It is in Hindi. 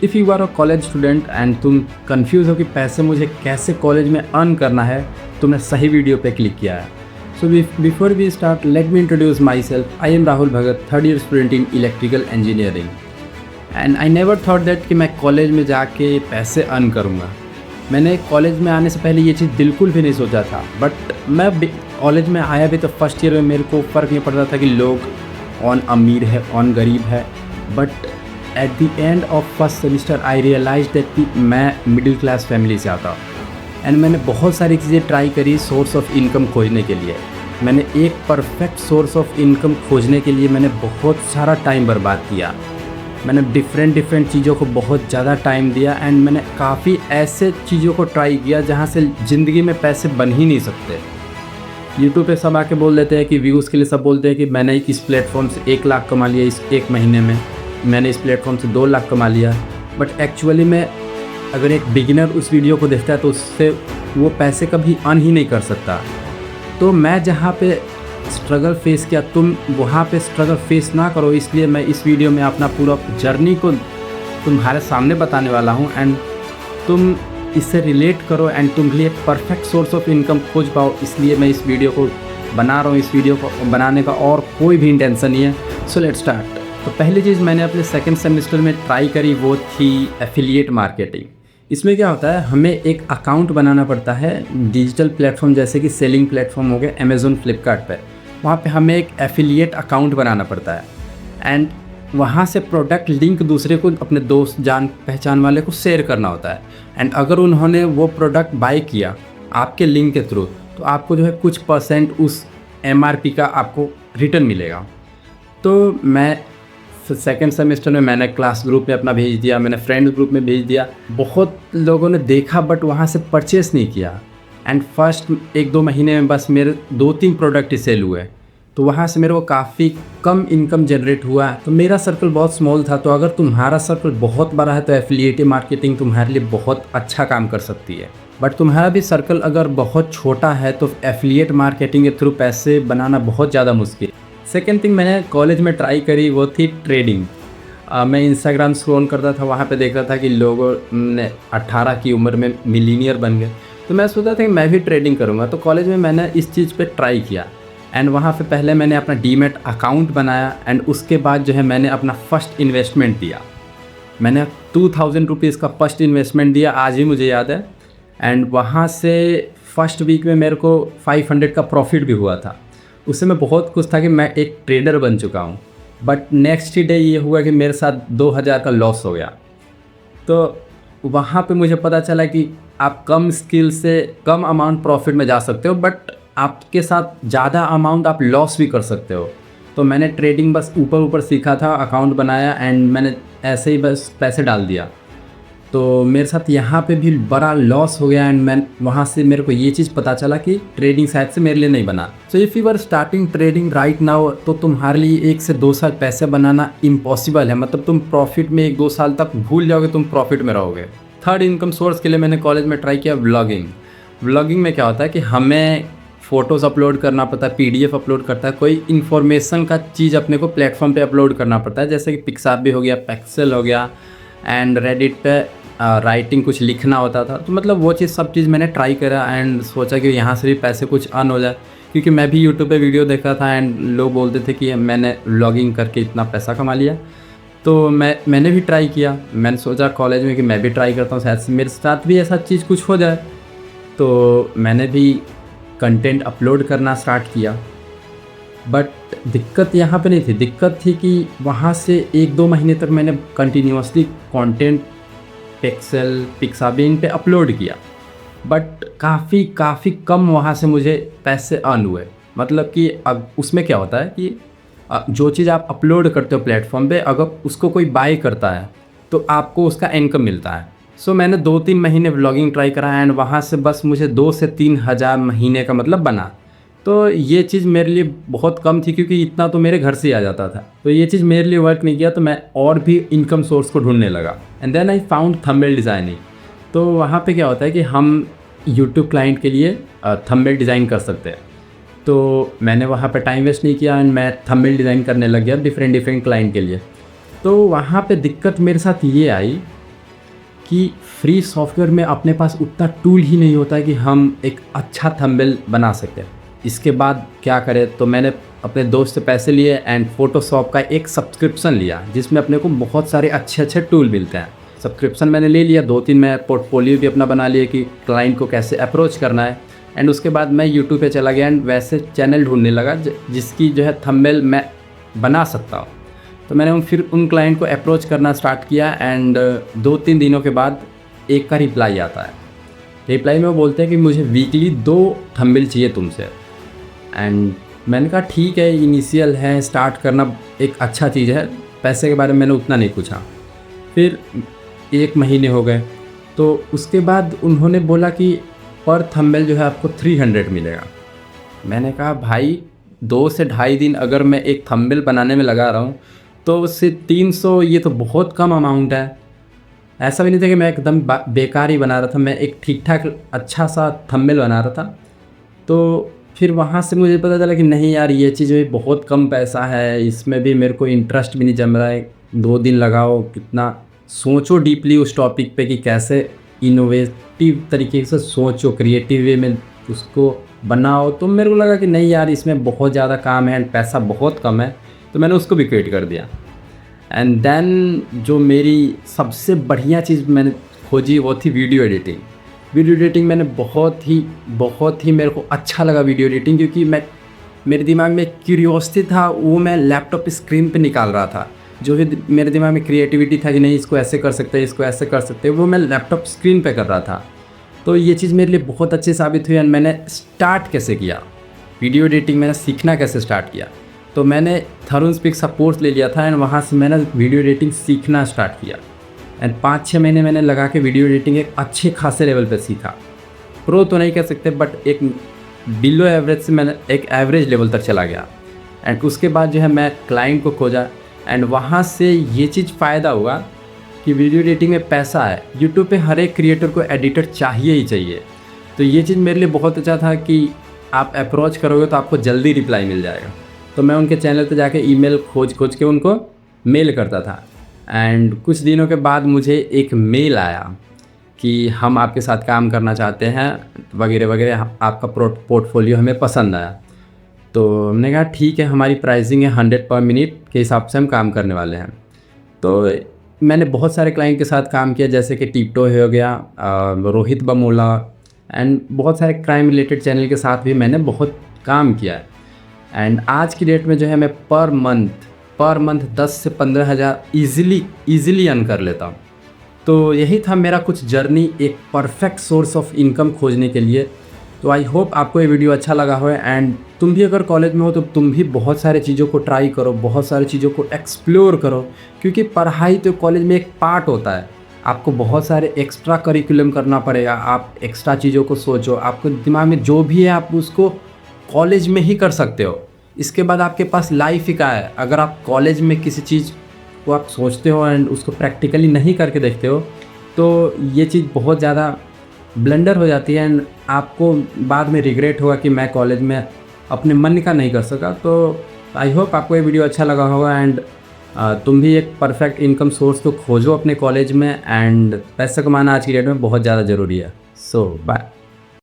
If you are a college student and तुम कंफ्यूज हो कि पैसे मुझे कैसे कॉलेज में अर्न करना है, तुमने सही वीडियो पे क्लिक किया है। So before we start, let me introduce myself. I am Rahul Bhagat, third year student in electrical engineering and I never thought that कि मैं कॉलेज में जाके पैसे अर्न करूँगा। मैंने कॉलेज में आने से पहले ये चीज़ बिल्कुल भी नहीं सोचा था, बट मैं कॉलेज में आया भी तो फर्स्ट ईयर में मेरे को फ़र्क नहीं पड़ता था कि लोग कौन अमीर है कौन गरीब है। But at the end of first semester I realize that कि मैं मिडिल क्लास फैमिली से आता हूँ एंड मैंने बहुत सारी चीज़ें ट्राई करी सोर्स ऑफ इनकम खोजने के लिए। मैंने एक परफेक्ट सोर्स ऑफ इनकम खोजने के लिए मैंने बहुत सारा टाइम बर्बाद किया। मैंने डिफरेंट चीज़ों को बहुत ज़्यादा टाइम दिया एंड मैंने काफ़ी ऐसे चीज़ों को ट्राई किया जहाँ से ज़िंदगी में पैसे बन ही नहीं सकते। यूट्यूब पे सब आके बोल देते हैं कि व्यूज़ के लिए सब बोलते हैं कि मैंने इस प्लेटफॉर्म से 1 लाख कमा लिया इस 1 महीने में, मैंने इस प्लेटफॉर्म से 2 लाख कमा लिया। बट एक्चुअली में अगर एक बिगिनर उस वीडियो को देखता है तो उससे वो पैसे कभी अर्न ही नहीं कर सकता। तो मैं जहाँ पे स्ट्रगल फेस किया, तुम वहाँ पे स्ट्रगल फेस ना करो, इसलिए मैं इस वीडियो में अपना पूरा जर्नी को तुम्हारे सामने बताने वाला हूँ एंड तुम इससे रिलेट करो एंड तुम लिए परफेक्ट सोर्स ऑफ इनकम खोज पाओ। इसलिए मैं इस वीडियो को बना रहा हूँ। इस वीडियो को बनाने का और कोई भी इंटेंशन नहीं है। So let's start. तो पहली चीज़ मैंने अपने सेकंड सेमेस्टर में ट्राई करी वो थी एफिलिएट मार्केटिंग। इसमें क्या होता है, हमें एक अकाउंट बनाना पड़ता है डिजिटल प्लेटफॉर्म जैसे कि सेलिंग प्लेटफॉर्म हो गया अमेज़ॉन, फ्लिपकार्ट पर। वहाँ पे हमें एक एफिलिएट अकाउंट बनाना पड़ता है एंड वहाँ से प्रोडक्ट लिंक दूसरे को, अपने दोस्त जान पहचान वाले को शेयर करना होता है एंड अगर उन्होंने वो प्रोडक्ट बाय किया आपके लिंक के थ्रू तो आपको जो है कुछ परसेंट उस MRP का आपको रिटर्न मिलेगा। तो मैं सेकेंड सेमेस्टर में मैंने क्लास ग्रुप में अपना भेज दिया, मैंने फ्रेंड ग्रुप में भेज दिया। बहुत लोगों ने देखा बट वहाँ से परचेस नहीं किया एंड फर्स्ट 1-2 महीने में बस मेरे 2-3 प्रोडक्ट ही सेल हुए। तो वहाँ से मेरे को काफ़ी कम इनकम जनरेट हुआ। तो मेरा सर्कल बहुत स्मॉल था। तो अगर तुम्हारा सर्कल बहुत बड़ा है तो एफिलिएट मार्केटिंग तुम्हारे लिए बहुत अच्छा काम कर सकती है। बट तुम्हारा भी सर्कल अगर बहुत छोटा है तो एफिलिएट मार्केटिंग के थ्रू पैसे बनाना बहुत ज़्यादा मुश्किल। सेकेंड थिंग मैंने कॉलेज में ट्राई करी वो थी ट्रेडिंग। मैं इंस्टाग्राम स्क्रॉल करता था, वहाँ पे देख रहा था कि लोगों ने 18 की उम्र में मिलीनियर बन गए। तो मैं सोचा था कि मैं भी ट्रेडिंग करूँगा। तो कॉलेज में मैंने इस चीज़ पे ट्राई किया एंड वहाँ पे पहले मैंने अपना डीमैट अकाउंट बनाया एंड उसके बाद जो है मैंने अपना फ़र्स्ट इन्वेस्टमेंट दिया। मैंने 2000 रुपीज़ का फर्स्ट इन्वेस्टमेंट दिया, आज भी मुझे याद है। एंड वहाँ से फर्स्ट वीक में मेरे को 500 का प्रॉफिट भी हुआ था। उससे मैं बहुत खुश था कि मैं एक ट्रेडर बन चुका हूँ। बट नेक्स्ट डे ये हुआ कि मेरे साथ 2000 का लॉस हो गया। तो वहाँ पे मुझे पता चला कि आप कम स्किल से कम अमाउंट प्रॉफिट में जा सकते हो बट आपके साथ ज़्यादा अमाउंट आप लॉस भी कर सकते हो। तो मैंने ट्रेडिंग बस ऊपर सीखा था, अकाउंट बनाया एंड मैंने ऐसे ही बस पैसे डाल दिया। तो मेरे साथ यहाँ पे भी बड़ा लॉस हो गया एंड मैं वहाँ से मेरे को ये चीज़ पता चला कि ट्रेडिंग शायद से मेरे लिए नहीं बना। So if you are starting trading right now तो तुम्हारे लिए 1 से 2 साल पैसे बनाना इम्पॉसिबल है। मतलब तुम प्रॉफिट में 1-2 साल तक भूल जाओगे, तुम प्रॉफिट में रहोगे। थर्ड इनकम सोर्स के लिए मैंने कॉलेज में ट्राई किया व्लॉगिंग। व्लॉगिंग में क्या होता है कि हमें फ़ोटोज़ अपलोड करना पड़ता है, PDF अपलोड करता है, कोई इन्फॉर्मेशन का चीज़ अपने को प्लेटफॉर्म पे अपलोड करना पड़ता है जैसे कि पिक्साबी हो गया, पेक्सेल हो गया एंड रेडिट पे राइटिंग कुछ लिखना होता था। तो मतलब वो सब चीज़ मैंने ट्राई करा एंड सोचा कि यहाँ से भी पैसे कुछ अर्न हो जाए, क्योंकि मैं भी यूट्यूब पे वीडियो देखा था एंड लोग बोलते थे कि मैंने व्लॉगिंग करके इतना पैसा कमा लिया। तो मैंने भी ट्राई किया। मैंने सोचा कॉलेज में कि मैं भी ट्राई करता हूँ, शायद से मेरे साथ भी ऐसा चीज़ कुछ हो जाए। तो मैंने भी कंटेंट अपलोड करना स्टार्ट किया। बट दिक्कत यहाँ पे नहीं थी, दिक्कत थी कि वहाँ से 1-2 महीने तक मैंने कंटिन्यूसली कंटेंट पिक्सेल, पिक्साबी इन पे अपलोड किया बट काफ़ी कम वहाँ से मुझे पैसे अर्न हुए। मतलब कि अब उसमें क्या होता है कि जो चीज़ आप अपलोड करते हो प्लेटफॉर्म पे, अगर उसको कोई बाय करता है तो आपको उसका इनकम मिलता है। सो मैंने 2-3 महीने व्लॉगिंग ट्राई करा एंड वहाँ से बस मुझे 2 से 3 हज़ार महीने का मतलब बना। तो ये चीज़ मेरे लिए बहुत कम थी क्योंकि इतना तो मेरे घर से ही आ जाता था। तो ये चीज़ मेरे लिए वर्क नहीं किया। तो मैं और भी इनकम सोर्स को ढूंढने लगा and then I found thumbnail designing. तो वहाँ पे क्या होता है कि हम यूट्यूब क्लाइंट के लिए थंबनेल डिज़ाइन कर सकते हैं। तो मैंने वहाँ पे टाइम वेस्ट नहीं किया एंड मैं थंबनेल डिज़ाइन करने लग गया डिफरेंट क्लाइंट के लिए। तो वहाँ पे दिक्कत मेरे साथ ये आई कि फ्री सॉफ्टवेयर में अपने पास उतना टूल ही नहीं होता है कि हम एक अच्छा थंबनेल बना सकें। इसके बाद क्या करें, तो मैंने अपने दोस्त से पैसे लिए एंड फ़ोटोशॉप का एक सब्सक्रिप्शन लिया जिसमें अपने को बहुत सारे अच्छे अच्छे टूल मिलते हैं। सब्सक्रिप्शन मैंने ले लिया, 2-3 मैं पोर्टफोलियो भी अपना बना लिया कि क्लाइंट को कैसे अप्रोच करना है। एंड उसके बाद मैं यूट्यूब पे चला गया एंड वैसे चैनल ढूंढने लगा जिसकी जो है थंबनेल मैं बना सकता हूँ। तो मैंने फिर उन क्लाइंट को अप्रोच करना स्टार्ट किया एंड 2-3 दिनों के बाद एक का रिप्लाई आता है। रिप्लाई में वो बोलते हैं कि मुझे वीकली 2 थंबनेल चाहिए तुमसे। एंड मैंने कहा ठीक है, इनिशियल है, स्टार्ट करना एक अच्छा चीज़ है। पैसे के बारे में मैंने उतना नहीं पूछा। फिर 1 महीने हो गए, तो उसके बाद उन्होंने बोला कि पर थंबनेल जो है आपको 300 मिलेगा। मैंने कहा भाई 2 से ढाई दिन अगर मैं एक थंबनेल बनाने में लगा रहा हूँ तो उससे 300, ये तो बहुत कम अमाउंट है। ऐसा भी नहीं था कि मैं एकदम बेकार ही बना रहा था, मैं एक ठीक ठाक अच्छा सा थंबनेल बना रहा था। तो फिर वहाँ से मुझे पता चला कि नहीं यार, ये चीज़ भी बहुत कम पैसा है, इसमें भी मेरे को इंटरेस्ट भी नहीं जम रहा है। 2 दिन लगाओ, कितना सोचो डीपली उस टॉपिक पे कि कैसे इनोवेटिव तरीके से सोचो, क्रिएटिव वे में उसको बनाओ। तो मेरे को लगा कि नहीं यार, इसमें बहुत ज़्यादा काम है एंड पैसा बहुत कम है, तो मैंने उसको भी क्विट कर दिया। एंड देन जो मेरी सबसे बढ़िया चीज़ मैंने खोजी वो थी वीडियो एडिटिंग। वीडियो एडिटिंग मैंने बहुत ही मेरे को अच्छा लगा वीडियो एडिटिंग, क्योंकि मेरे दिमाग में क्यूरियोसिटी था, वो मैं लैपटॉप स्क्रीन पे निकाल रहा था। जो भी मेरे दिमाग में क्रिएटिविटी था कि नहीं इसको ऐसे कर सकते हैं, इसको ऐसे कर सकते हैं, वो मैं लैपटॉप स्क्रीन पे कर रहा था। तो ये चीज़ मेरे लिए बहुत अच्छी साबित हुई। एंड मैंने स्टार्ट कैसे किया वीडियो एडिटिंग, मैंने सीखना कैसे स्टार्ट किया, तो मैंने थरूनस्पीक का कोर्स ले लिया था एंड वहाँ से मैंने वीडियो एडिटिंग सीखना स्टार्ट किया। एंड 5-6 महीने मैंने लगा के वीडियो एडिटिंग एक अच्छे खासे लेवल पे सीखा। प्रो तो नहीं कह सकते, बट एक बिलो एवरेज से मैंने एक एवरेज लेवल तक चला गया। एंड उसके बाद जो है मैं क्लाइंट को खोजा एंड वहाँ से ये चीज़ फ़ायदा हुआ कि वीडियो एडिटिंग में पैसा है। यूट्यूब पे हर एक क्रिएटर को एडिटर चाहिए ही चाहिए। तो ये चीज़ मेरे लिए बहुत अच्छा था कि आप अप्रोच करोगे तो आपको जल्दी रिप्लाई मिल जाएगा। तो मैं उनके चैनल पे जाके ईमेल खोज के उनको मेल करता था। एंड कुछ दिनों के बाद मुझे एक मेल आया कि हम आपके साथ काम करना चाहते हैं वगैरह वगैरह, आपका पोर्टफोलियो हमें पसंद आया। तो हमने कहा ठीक है, हमारी प्राइसिंग है 100 पर मिनट के हिसाब से हम काम करने वाले हैं। तो मैंने बहुत सारे क्लाइंट के साथ काम किया, जैसे कि टिप्टो हो गया, रोहित बमोला एंड बहुत सारे क्राइम रिलेटेड चैनल के साथ भी मैंने बहुत काम किया है। एंड आज की डेट में जो है मैं पर मंथ 10 से 15 हज़ार ईज़िली अर्न कर लेता हूँ। तो यही था मेरा कुछ जर्नी एक परफेक्ट सोर्स ऑफ इनकम खोजने के लिए। तो आई होप आपको ये वीडियो अच्छा लगा हो। एंड तुम भी अगर कॉलेज में हो तो तुम भी बहुत सारे चीज़ों को ट्राई करो, बहुत सारी चीज़ों को एक्सप्लोर करो, क्योंकि पढ़ाई तो कॉलेज में एक पार्ट होता है। आपको बहुत सारे एक्स्ट्रा करिकुलम करना पड़ेगा, आप एक्स्ट्रा चीज़ों को सोचो, आपको दिमाग में जो भी है आप उसको कॉलेज में ही कर सकते हो। इसके बाद आपके पास लाइफ ही का है। अगर आप कॉलेज में किसी चीज़ को आप सोचते हो एंड उसको प्रैक्टिकली नहीं करके देखते हो तो ये चीज़ बहुत ज़्यादा ब्लंडर हो जाती है एंड आपको बाद में रिग्रेट होगा कि मैं कॉलेज में अपने मन का नहीं कर सका। तो आई होप आपको ये वीडियो अच्छा लगा होगा एंड तुम भी एक परफेक्ट इनकम सोर्स को खोजो अपने कॉलेज में। एंड पैसा कमाना आज की डेट में बहुत ज़्यादा ज़रूरी है। सो बाय।